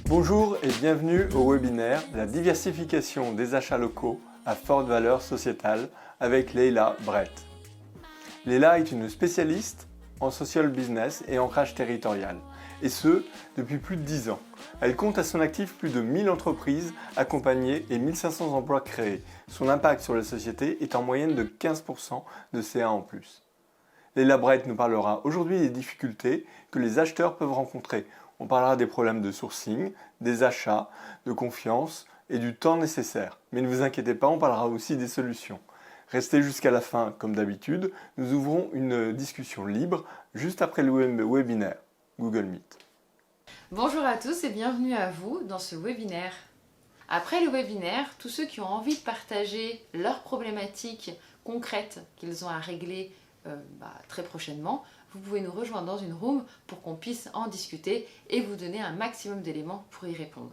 Bonjour et bienvenue au webinaire « La diversification des achats locaux à forte valeur sociétale » avec Leila Brett. Leila est une spécialiste en social business et ancrage territorial, et ce, depuis plus de 10 ans. Elle compte à son actif plus de 1000 entreprises accompagnées et 1500 emplois créés. Son impact sur la société est en moyenne de 15% de CA en plus. Leila Brett nous parlera aujourd'hui des difficultés que les acheteurs peuvent rencontrer. On parlera des problèmes de sourcing, des achats, de confiance et du temps nécessaire. Mais ne vous inquiétez pas, on parlera aussi des solutions. Restez jusqu'à la fin comme d'habitude, nous ouvrons une discussion libre juste après le webinaire Google Meet. Bonjour à tous et bienvenue à vous dans ce webinaire. Après le webinaire, tous ceux qui ont envie de partager leurs problématiques concrètes qu'ils ont à régler très prochainement, vous pouvez nous rejoindre dans une room pour qu'on puisse en discuter et vous donner un maximum d'éléments pour y répondre.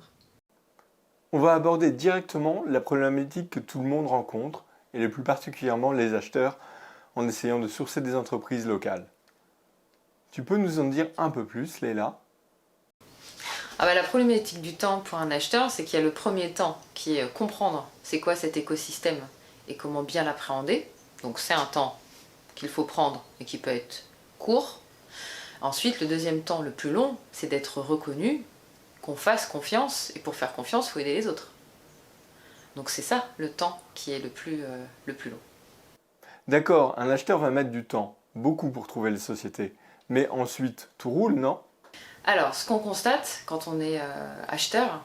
On va aborder directement la problématique que tout le monde rencontre, et plus particulièrement les acheteurs, en essayant de sourcer des entreprises locales. Tu peux nous en dire un peu plus, Leila ? La problématique du temps pour un acheteur, c'est qu'il y a le premier temps qui est comprendre c'est quoi cet écosystème et comment bien l'appréhender. Donc c'est un temps qu'il faut prendre et qui peut être court. Ensuite, le deuxième temps, le plus long, c'est d'être reconnu, qu'on fasse confiance, et pour faire confiance, il faut aider les autres. Donc c'est ça le temps qui est le plus long. D'accord, un acheteur va mettre du temps, beaucoup pour trouver les sociétés. Mais ensuite, tout roule, non ? Alors, ce qu'on constate quand on est acheteur,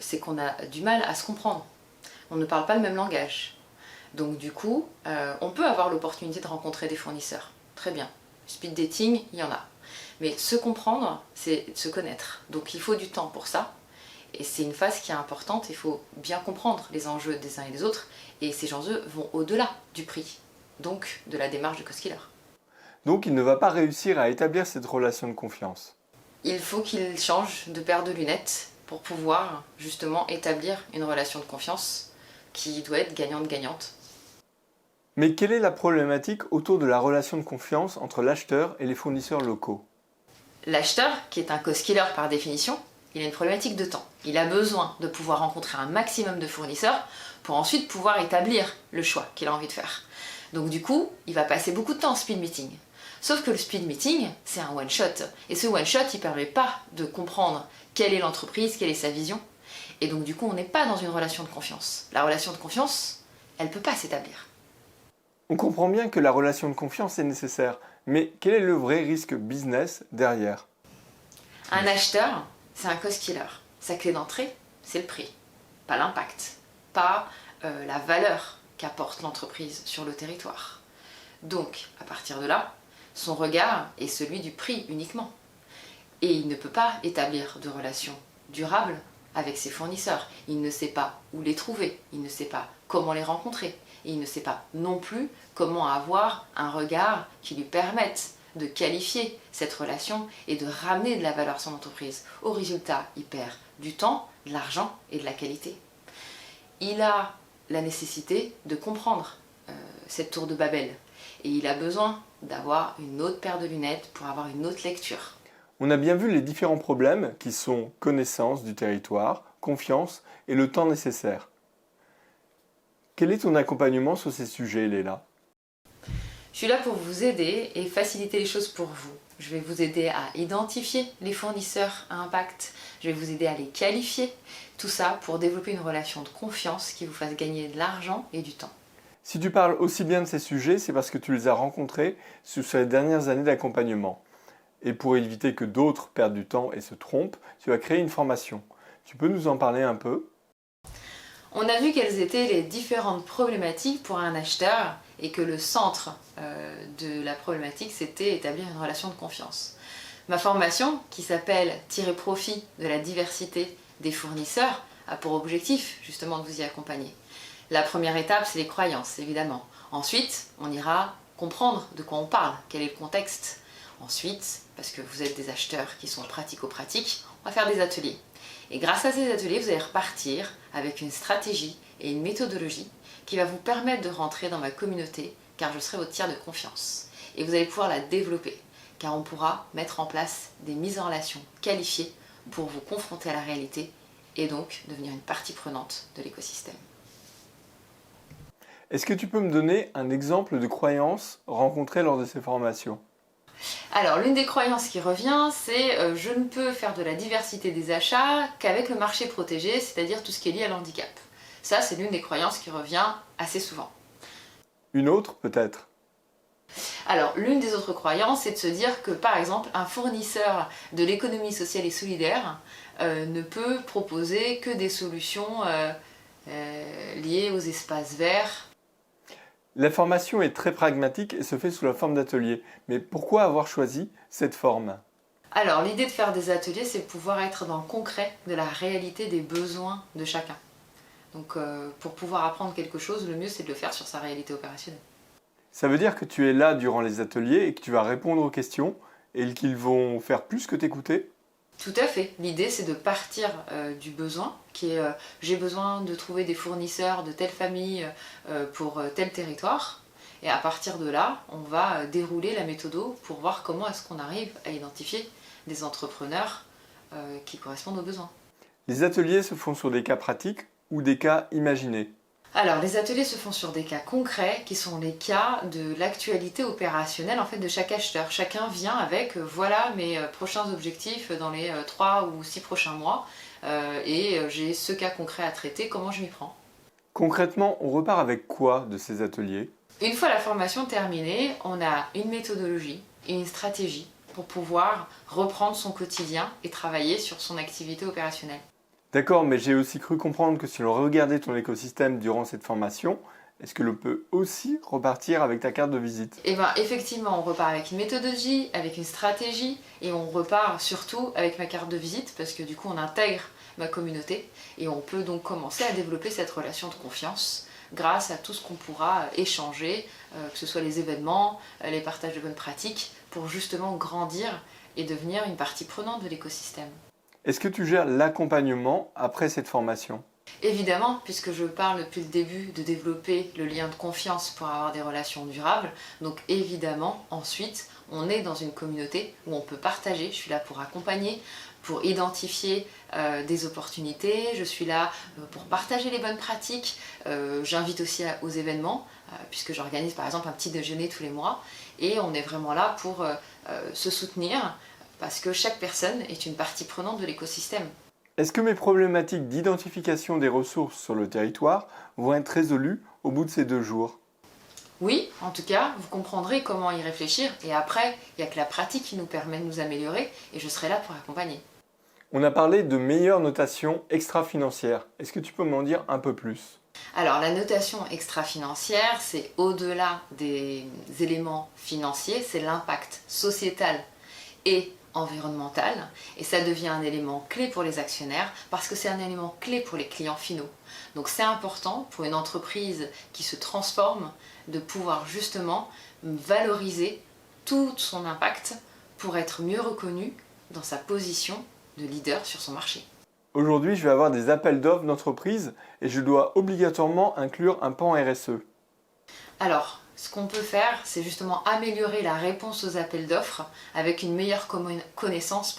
c'est qu'on a du mal à se comprendre. On ne parle pas le même langage. Donc du coup, on peut avoir l'opportunité de rencontrer des fournisseurs. Très bien. Speed dating, il y en a. Mais se comprendre, c'est se connaître. Donc il faut du temps pour ça. Et c'est une phase qui est importante. Il faut bien comprendre les enjeux des uns et des autres. Et ces enjeux vont au-delà du prix. Donc de la démarche de Coskiller. Donc il ne va pas réussir à établir cette relation de confiance. Il faut qu'il change de paire de lunettes pour pouvoir justement établir une relation de confiance qui doit être gagnante-gagnante. Mais quelle est la problématique autour de la relation de confiance entre l'acheteur et les fournisseurs locaux ? L'acheteur, qui est un cost-killer par définition, il a une problématique de temps. Il a besoin de pouvoir rencontrer un maximum de fournisseurs pour ensuite pouvoir établir le choix qu'il a envie de faire. Donc du coup, il va passer beaucoup de temps en speed meeting. Sauf que le speed meeting, c'est un one-shot. Et ce one-shot, il ne permet pas de comprendre quelle est l'entreprise, quelle est sa vision. Et donc du coup, on n'est pas dans une relation de confiance. La relation de confiance, elle ne peut pas s'établir. On comprend bien que la relation de confiance est nécessaire, mais quel est le vrai risque business derrière ? Un acheteur, c'est un cost killer. Sa clé d'entrée, c'est le prix, pas l'impact, pas la valeur qu'apporte l'entreprise sur le territoire. Donc, à partir de là, son regard est celui du prix uniquement. Et il ne peut pas établir de relation durable avec ses fournisseurs. Il ne sait pas où les trouver, il ne sait pas comment les rencontrer. Et il ne sait pas non plus comment avoir un regard qui lui permette de qualifier cette relation et de ramener de la valeur à son entreprise. Au résultat, il perd du temps, de l'argent et de la qualité. Il a la nécessité de comprendre cette tour de Babel. Et il a besoin d'avoir une autre paire de lunettes pour avoir une autre lecture. On a bien vu les différents problèmes qui sont connaissance du territoire, confiance et le temps nécessaire. Quel est ton accompagnement sur ces sujets, Leila ? Je suis là pour vous aider et faciliter les choses pour vous. Je vais vous aider à identifier les fournisseurs à impact. Je vais vous aider à les qualifier. Tout ça pour développer une relation de confiance qui vous fasse gagner de l'argent et du temps. Si tu parles aussi bien de ces sujets, c'est parce que tu les as rencontrés sur ces dernières années d'accompagnement. Et pour éviter que d'autres perdent du temps et se trompent, tu as créé une formation. Tu peux nous en parler un peu ? On a vu quelles étaient les différentes problématiques pour un acheteur et que le centre de la problématique, c'était établir une relation de confiance. Ma formation, qui s'appelle « Tirer profit de la diversité des fournisseurs », a pour objectif justement de vous y accompagner. La première étape, c'est les croyances, évidemment. Ensuite, on ira comprendre de quoi on parle, quel est le contexte. Ensuite, parce que vous êtes des acheteurs qui sont pratico-pratiques, on va faire des ateliers. Et grâce à ces ateliers, vous allez repartir avec une stratégie et une méthodologie qui va vous permettre de rentrer dans ma communauté, car je serai votre tiers de confiance. Et vous allez pouvoir la développer, car on pourra mettre en place des mises en relation qualifiées pour vous confronter à la réalité et donc devenir une partie prenante de l'écosystème. Est-ce que tu peux me donner un exemple de croyance rencontrée lors de ces formations ? Alors, l'une des croyances qui revient, c'est je ne peux faire de la diversité des achats qu'avec le marché protégé, c'est-à-dire tout ce qui est lié à l'handicap. Ça, c'est l'une des croyances qui revient assez souvent. Une autre, peut-être ? Alors, l'une des autres croyances, c'est de se dire que, par exemple, un fournisseur de l'économie sociale et solidaire ne peut proposer que des solutions liées aux espaces verts. La formation est très pragmatique et se fait sous la forme d'ateliers. Mais pourquoi avoir choisi cette forme ? Alors, l'idée de faire des ateliers, c'est de pouvoir être dans le concret de la réalité des besoins de chacun. Donc, pour pouvoir apprendre quelque chose, le mieux, c'est de le faire sur sa réalité opérationnelle. Ça veut dire que tu es là durant les ateliers et que tu vas répondre aux questions et qu'ils vont faire plus que t'écouter ? Tout à fait. L'idée, c'est de partir du besoin, qui est j'ai besoin de trouver des fournisseurs de telle famille pour tel territoire. Et à partir de là, on va dérouler la méthode pour voir comment est-ce qu'on arrive à identifier des entrepreneurs qui correspondent aux besoins. Les ateliers se font sur des cas pratiques ou des cas imaginés ? Alors, les ateliers se font sur des cas concrets qui sont les cas de l'actualité opérationnelle en fait, de chaque acheteur. Chacun vient avec voilà mes prochains objectifs dans les 3 ou 6 prochains mois et j'ai ce cas concret à traiter, comment je m'y prends. Concrètement, on repart avec quoi de ces ateliers ? Une fois la formation terminée, on a une méthodologie et une stratégie pour pouvoir reprendre son quotidien et travailler sur son activité opérationnelle. D'accord, mais j'ai aussi cru comprendre que si l'on regardait ton écosystème durant cette formation, est-ce que l'on peut aussi repartir avec ta carte de visite ? Eh bien, effectivement, on repart avec une méthodologie, avec une stratégie, et on repart surtout avec ma carte de visite, parce que du coup, on intègre ma communauté, et on peut donc commencer à développer cette relation de confiance grâce à tout ce qu'on pourra échanger, que ce soit les événements, les partages de bonnes pratiques, pour justement grandir et devenir une partie prenante de l'écosystème. Est-ce que tu gères l'accompagnement après cette formation ? Évidemment, puisque je parle depuis le début de développer le lien de confiance pour avoir des relations durables, donc évidemment, ensuite, on est dans une communauté où on peut partager, je suis là pour accompagner, pour identifier des opportunités, je suis là pour partager les bonnes pratiques, j'invite aussi aux événements, puisque j'organise par exemple un petit déjeuner tous les mois, et on est vraiment là pour se soutenir, parce que chaque personne est une partie prenante de l'écosystème. Est-ce que mes problématiques d'identification des ressources sur le territoire vont être résolues au bout de ces 2 jours ? Oui, en tout cas, vous comprendrez comment y réfléchir, et après, il n'y a que la pratique qui nous permet de nous améliorer, et je serai là pour accompagner. On a parlé de meilleure notation extra-financière. Est-ce que tu peux m'en dire un peu plus ? Alors, la notation extra-financière, c'est au-delà des éléments financiers, c'est l'impact sociétal et environnemental, et ça devient un élément clé pour les actionnaires parce que c'est un élément clé pour les clients finaux. Donc c'est important pour une entreprise qui se transforme de pouvoir justement valoriser tout son impact pour être mieux reconnu dans sa position de leader sur son marché. Aujourd'hui, je vais avoir des appels d'offres d'entreprise et je dois obligatoirement inclure un pan RSE. Alors, ce qu'on peut faire, c'est justement améliorer la réponse aux appels d'offres avec une meilleure connaissance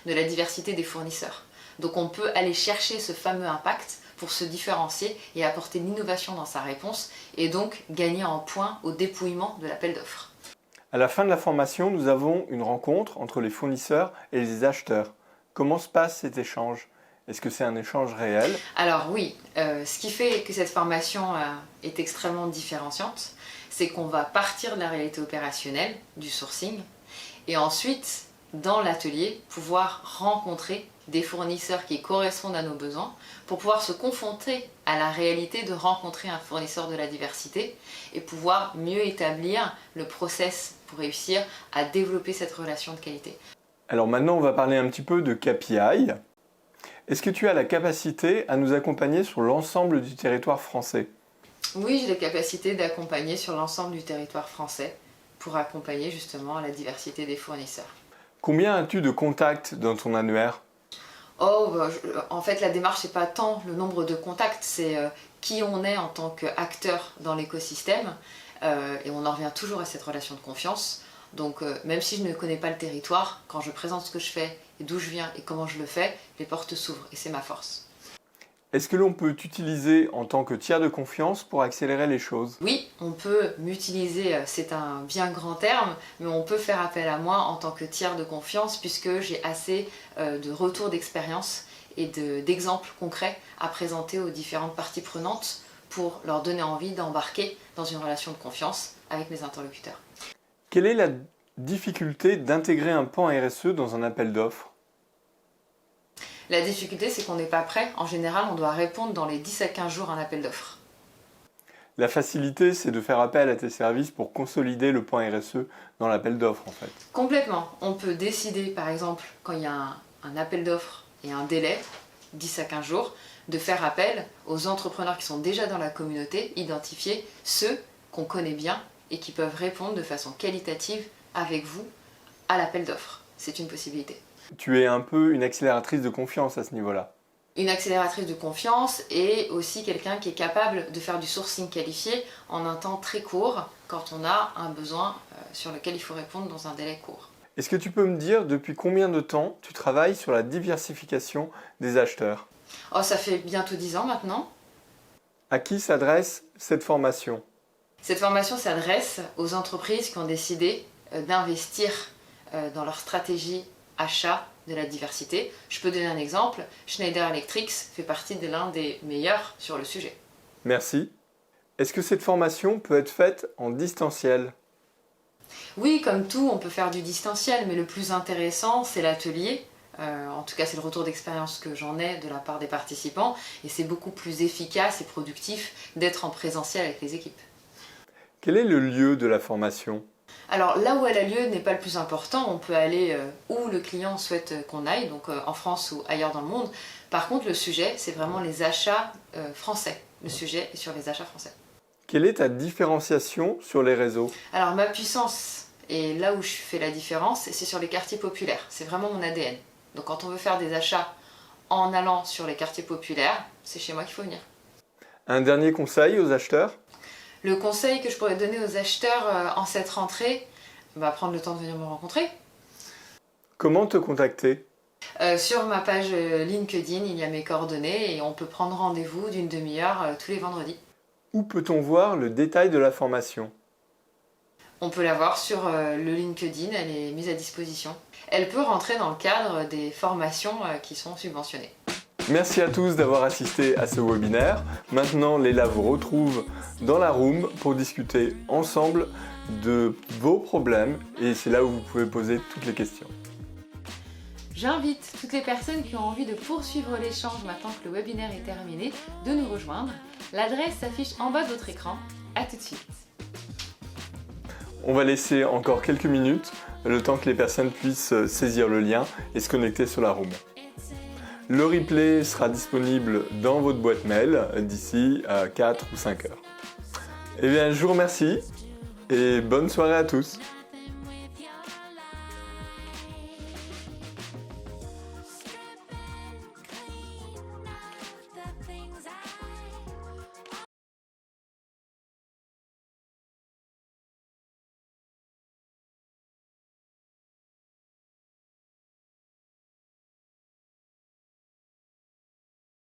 de la diversité des fournisseurs. Donc on peut aller chercher ce fameux impact pour se différencier et apporter l'innovation dans sa réponse et donc gagner en points au dépouillement de l'appel d'offres. À la fin de la formation, nous avons une rencontre entre les fournisseurs et les acheteurs. Comment se passe cet échange ? Est-ce que c'est un échange réel ? Alors oui, ce qui fait que cette formation est extrêmement différenciante, c'est qu'on va partir de la réalité opérationnelle, du sourcing, et ensuite, dans l'atelier, pouvoir rencontrer des fournisseurs qui correspondent à nos besoins pour pouvoir se confronter à la réalité de rencontrer un fournisseur de la diversité et pouvoir mieux établir le process pour réussir à développer cette relation de qualité. Alors maintenant, on va parler un petit peu de KPI. Est-ce que tu as la capacité à nous accompagner sur l'ensemble du territoire français ? Oui, j'ai la capacité d'accompagner sur l'ensemble du territoire français pour accompagner justement la diversité des fournisseurs. Combien as-tu de contacts dans ton annuaire ? En fait, la démarche, c'est pas tant le nombre de contacts, c'est qui on est en tant qu'acteur dans l'écosystème. Et on en revient toujours à cette relation de confiance. Donc même si je ne connais pas le territoire, quand je présente ce que je fais et d'où je viens et comment je le fais, les portes s'ouvrent et c'est ma force. Est-ce que l'on peut t'utiliser en tant que tiers de confiance pour accélérer les choses? Oui, on peut m'utiliser, c'est un bien grand terme, mais on peut faire appel à moi en tant que tiers de confiance puisque j'ai assez de retours d'expérience et d'exemples concrets à présenter aux différentes parties prenantes pour leur donner envie d'embarquer dans une relation de confiance avec mes interlocuteurs. Quelle est la difficulté d'intégrer un pan RSE dans un appel d'offres? La difficulté, c'est qu'on n'est pas prêt. En général, on doit répondre dans les 10 à 15 jours à un appel d'offres. La facilité, c'est de faire appel à tes services pour consolider le point RSE dans l'appel d'offres en fait. Complètement. On peut décider, par exemple, quand il y a un appel d'offres et un délai, 10 à 15 jours, de faire appel aux entrepreneurs qui sont déjà dans la communauté, identifier ceux qu'on connaît bien et qui peuvent répondre de façon qualitative avec vous à l'appel d'offres. C'est une possibilité. Tu es un peu une accélératrice de confiance à ce niveau-là. Une accélératrice de confiance et aussi quelqu'un qui est capable de faire du sourcing qualifié en un temps très court quand on a un besoin sur lequel il faut répondre dans un délai court. Est-ce que tu peux me dire depuis combien de temps tu travailles sur la diversification des acheteurs? Oh, ça fait bientôt 10 ans maintenant. À qui s'adresse cette formation? Cette formation s'adresse aux entreprises qui ont décidé d'investir dans leur stratégie achat de la diversité. Je peux donner un exemple. Schneider Electric fait partie de l'un des meilleurs sur le sujet. Merci. Est-ce que cette formation peut être faite en distanciel? Oui, comme tout, on peut faire du distanciel, mais le plus intéressant, c'est l'atelier. En tout cas, c'est le retour d'expérience que j'en ai de la part des participants. Et c'est beaucoup plus efficace et productif d'être en présentiel avec les équipes. Quel est le lieu de la formation? Alors là où elle a lieu n'est pas le plus important, on peut aller où le client souhaite qu'on aille, donc en France ou ailleurs dans le monde. Par contre, le sujet, c'est vraiment les achats français. Le sujet est sur les achats français. Quelle est ta différenciation sur les réseaux? Alors ma puissance, et là où je fais la différence, c'est sur les quartiers populaires. C'est vraiment mon ADN. Donc quand on veut faire des achats en allant sur les quartiers populaires, c'est chez moi qu'il faut venir. Un dernier conseil aux acheteurs? Le conseil que je pourrais donner aux acheteurs en cette rentrée, prendre le temps de venir me rencontrer. Comment te contacter? Sur ma page LinkedIn, il y a mes coordonnées et on peut prendre rendez-vous d'une demi-heure tous les vendredis. Où peut-on voir le détail de la formation? On peut la voir sur le LinkedIn, elle est mise à disposition. Elle peut rentrer dans le cadre des formations qui sont subventionnées. Merci à tous d'avoir assisté à ce webinaire. Maintenant, Leila vous retrouve dans la room pour discuter ensemble de vos problèmes et c'est là où vous pouvez poser toutes les questions. J'invite toutes les personnes qui ont envie de poursuivre l'échange maintenant que le webinaire est terminé de nous rejoindre. L'adresse s'affiche en bas de votre écran. A tout de suite. On va laisser encore quelques minutes, le temps que les personnes puissent saisir le lien et se connecter sur la room. Le replay sera disponible dans votre boîte mail d'ici 4 ou 5 heures. Eh bien, je vous remercie et bonne soirée à tous.